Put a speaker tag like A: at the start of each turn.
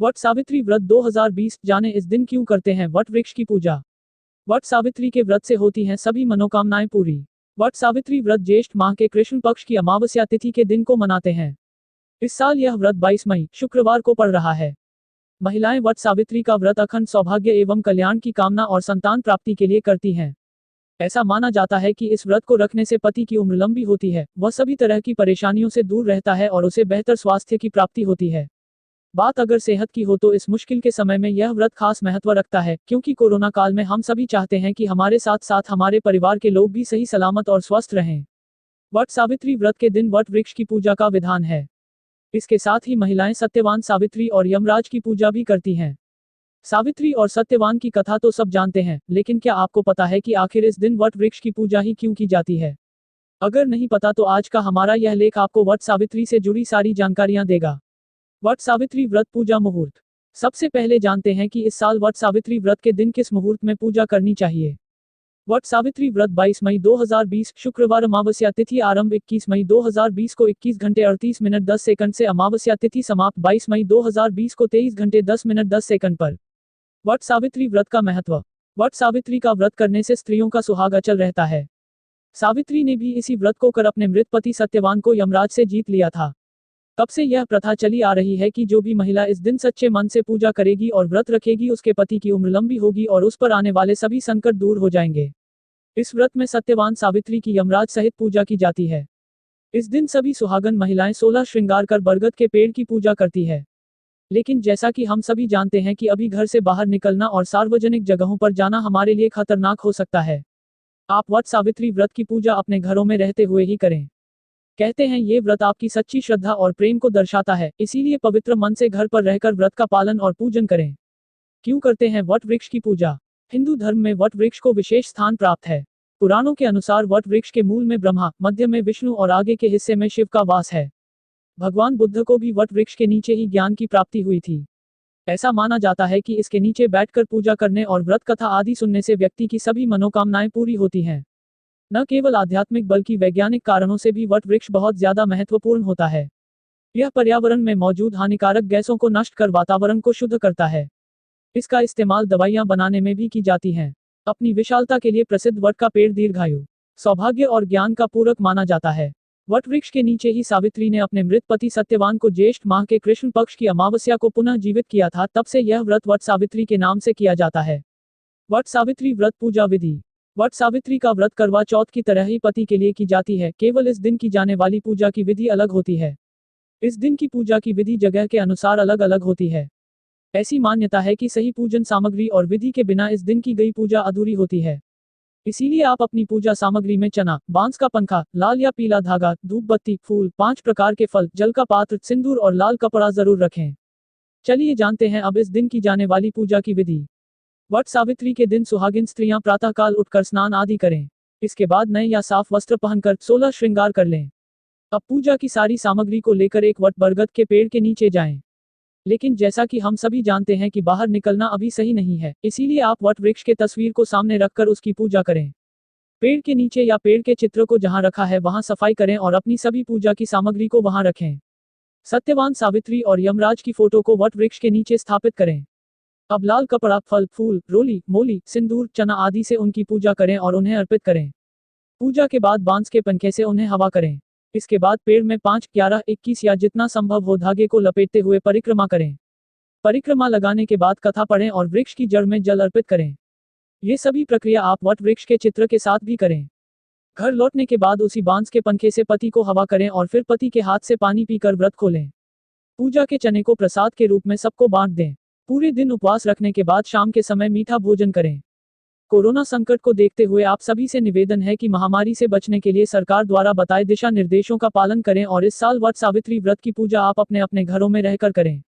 A: वट सावित्री व्रत 2020 जाने इस दिन क्यों करते हैं वट वृक्ष की पूजा। वट सावित्री के व्रत से होती हैं सभी मनोकामनाएं पूरी। वट सावित्री व्रत ज्येष्ठ माह के कृष्ण पक्ष की अमावस्या तिथि के दिन को मनाते हैं। इस साल यह व्रत 22 मई शुक्रवार को पड़ रहा है। महिलाएं वट सावित्री का व्रत अखंड सौभाग्य एवं कल्याण की कामना और संतान प्राप्ति के लिए करती हैं। ऐसा माना जाता है कि इस व्रत को रखने से पति की उम्र लंबी होती है, वह सभी तरह की परेशानियों से दूर रहता है और उसे बेहतर स्वास्थ्य की प्राप्ति होती है। बात अगर सेहत की हो तो इस मुश्किल के समय में यह व्रत खास महत्व रखता है, क्योंकि कोरोना काल में हम सभी चाहते हैं कि हमारे साथ साथ हमारे परिवार के लोग भी सही सलामत और स्वस्थ रहें। वट सावित्री व्रत के दिन वट वृक्ष की पूजा का विधान है। इसके साथ ही महिलाएं सत्यवान सावित्री और यमराज की पूजा भी करती हैं। सावित्री और सत्यवान की कथा तो सब जानते हैं, लेकिन क्या आपको पता है कि आखिर इस दिन वट वृक्ष की पूजा ही क्यों की जाती है? अगर नहीं पता तो आज का हमारा यह लेख आपको वट सावित्री से जुड़ी सारी जानकारियां देगा। वट सावित्री व्रत पूजा मुहूर्त। सबसे पहले जानते हैं कि इस साल वट सावित्री व्रत के दिन किस मुहूर्त में पूजा करनी चाहिए। वट सावित्री व्रत 22 मई 2020 शुक्रवार अमावस्या तिथि आरंभ 21 मई 2020 को 21 घंटे 38 मिनट 10 सेकंड से अमावस्या तिथि समाप्त 22 मई 2020 को 23 घंटे 10 मिनट 10 सेकंड पर। वट सावित्री व्रत का महत्व। वट सावित्री का व्रत करने से स्त्रियों का सुहाग अचल रहता है। सावित्री ने भी इसी व्रत को कर अपने मृत पति सत्यवान को यमराज से जीत लिया था। तब से यह प्रथा चली आ रही है कि जो भी महिला इस दिन सच्चे मन से पूजा करेगी और व्रत रखेगी उसके पति की उम्र लंबी होगी और उस पर आने वाले सभी संकट दूर हो जाएंगे। इस व्रत में सत्यवान सावित्री की यमराज सहित पूजा की जाती है। इस दिन सभी सुहागन महिलाएं 16 श्रृंगार कर बरगद के पेड़ की पूजा करती है। लेकिन जैसा कि हम सभी जानते हैं कि अभी घर से बाहर निकलना और सार्वजनिक जगहों पर जाना हमारे लिए खतरनाक हो सकता है। आप वट सावित्री व्रत की पूजा अपने घरों में रहते हुए ही करें। कहते हैं ये व्रत आपकी सच्ची श्रद्धा और प्रेम को दर्शाता है, इसीलिए पवित्र मन से घर पर रहकर व्रत का पालन और पूजन करें। क्यों करते हैं वट वृक्ष की पूजा? हिंदू धर्म में वट वृक्ष को विशेष स्थान प्राप्त है। पुराणों के अनुसार वट वृक्ष के मूल में ब्रह्मा, मध्य में विष्णु और आगे के हिस्से में शिव का वास है। भगवान बुद्ध को भी वट वृक्ष के नीचे ही ज्ञान की प्राप्ति हुई थी। ऐसा माना जाता है कि इसके नीचे बैठकर पूजा करने और व्रत कथा आदि सुनने से व्यक्ति की सभी मनोकामनाएं पूरी होती हैं। न केवल आध्यात्मिक बल्कि वैज्ञानिक कारणों से भी वट वृक्ष बहुत ज्यादा महत्वपूर्ण होता है। यह पर्यावरण में मौजूद हानिकारक गैसों को नष्ट कर वातावरण को शुद्ध करता है। इसका इस्तेमाल दवाइयां बनाने में भी की जाती हैं। अपनी विशालता के लिए प्रसिद्ध वट का पेड़ दीर्घायु, सौभाग्य और ज्ञान का पूरक माना जाता है। वट वृक्ष के नीचे ही सावित्री ने अपने मृत पति सत्यवान को ज्येष्ठ माह के कृष्ण पक्ष की अमावस्या को पुनः जीवित किया था। तब से यह व्रत वट सावित्री के नाम से किया जाता है। वट सावित्री व्रत पूजा विधि। वट सावित्री का व्रत करवा चौथ की तरह ही पति के लिए की जाती है, केवल इस दिन की जाने वाली पूजा की विधि अलग होती है। इस दिन की पूजा की विधि जगह के अनुसार अलग अलग होती है। ऐसी मान्यता है कि सही पूजन सामग्री और विधि के बिना इस दिन की गई पूजा अधूरी होती है। इसीलिए आप अपनी पूजा सामग्री में चना, बांस का पंखा, लाल या पीला धागा, धूप बत्ती, फूल, 5 प्रकार के फल, जल का पात्र, सिंदूर और लाल कपड़ा जरूर रखें। चलिए जानते हैं अब इस दिन की जाने वाली पूजा की विधि। वट सावित्री के दिन सुहागिन स्त्रियां प्रातःकाल उठकर स्नान आदि करें। इसके बाद नए या साफ वस्त्र पहनकर 16 श्रृंगार कर लें। अब पूजा की सारी सामग्री को लेकर एक वट बरगद के पेड़ के नीचे जाएं। लेकिन जैसा कि हम सभी जानते हैं कि बाहर निकलना अभी सही नहीं है, इसीलिए आप वट वृक्ष के तस्वीर को सामने रखकर उसकी पूजा करें। पेड़ के नीचे या पेड़ के चित्र को जहां रखा है वहां सफाई करें और अपनी सभी पूजा की सामग्री को वहां रखें। सत्यवान सावित्री और यमराज की फोटो को वट वृक्ष के नीचे स्थापित करें। अब लाल कपड़ा, फल, फूल, रोली, मोली, सिंदूर, चना आदि से उनकी पूजा करें और उन्हें अर्पित करें। पूजा के बाद बांस के पंखे से उन्हें हवा करें। इसके बाद पेड़ में 5, 11, 21 या जितना संभव हो धागे को लपेटते हुए परिक्रमा करें। परिक्रमा लगाने के बाद कथा पढ़ें और वृक्ष की जड़ में जल अर्पित करें। ये सभी प्रक्रिया आप वट वृक्ष के चित्र के साथ भी करें। घर लौटने के बाद उसी बांस के पंखे से पति को हवा करें और फिर पति के हाथ से पानी पीकर व्रत खोलें। पूजा के चने को प्रसाद के रूप में सबको बांट दें। पूरे दिन उपवास रखने के बाद शाम के समय मीठा भोजन करें। कोरोना संकट को देखते हुए आप सभी से निवेदन है कि महामारी से बचने के लिए सरकार द्वारा बताए दिशा निर्देशों का पालन करें और इस साल वट सावित्री व्रत की पूजा आप अपने अपने घरों में रहकर करें।